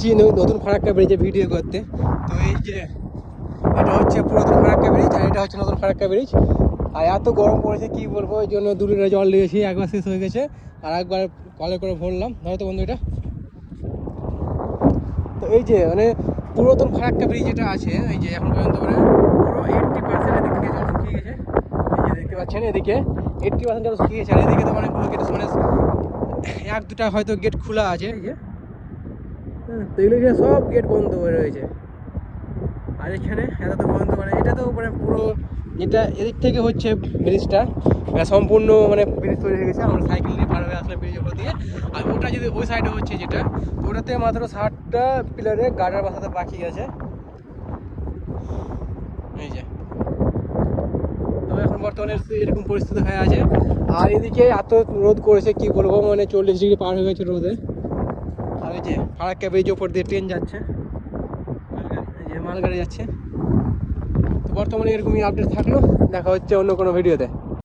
এসেছি নতুন ফারাক্কা ব্রিজে ভিডিও করতে। তো এই যে এটা হচ্ছে পুরাতন ফারাক্কা ব্রিজ আর এটা হচ্ছে নতুন ফারাক্কা ব্রিজ। আর এত গরম পড়েছে কি বলবো, ওই জন্য 2 লিটার জল নিয়েছি, একবার শেষ হয়ে গেছে আর একবার কলে করে ভরলাম। ধরো তো বন্ধু এটা। তো এই যে মানে পুরাতন ফারাক্কা ব্রিজ যেটা আছে, এই যে এখন পর্যন্ত মানে পুরো 80% এদিক থেকে জল শুকিয়ে গেছে। এই যে দেখতে পাচ্ছেন এদিকে 80% জল শুকিয়ে গেছে, আর এদিকে তো অনেকগুলো গেট মানে 1-2টা হয়তো গেট খোলা আছে। এই যে তো এগুলো সব গেট বন্ধ হয়ে রয়েছে। আর এখানে এত তো বন্ধ, মানে এটা তো মানে পুরো যেটা এদিক থেকে হচ্ছে ব্রিজটা সম্পূর্ণ মানে ব্রিজ তৈরি হয়ে গেছে। আমরা সাইকেল নিয়ে পার হয়ে আসলে ব্রিজের উপর দিয়ে। আর ওটা যদি ওই সাইডে হচ্ছে যেটা, তো ওটাতে মাত্র 60টা পিলারে গার্ডার বসাতে বাকি আছে। এই যে তো এখন বর্তমানে এরকম পরিস্থিতি হয়ে আছে। আর এদিকে এত রোদ করেছে কি বলবো, মানে 40 ডিগ্রি পার হয়ে গেছে রোদে। আর এই যে ফারাক্কা ব্রিজ ওপর দিয়ে ট্রেন যাচ্ছে, এই যে মালগাড়ি যাচ্ছে। তো বর্তমানে এরকমই আপডেট থাকলো, দেখা হচ্ছে অন্য কোনো ভিডিওতে।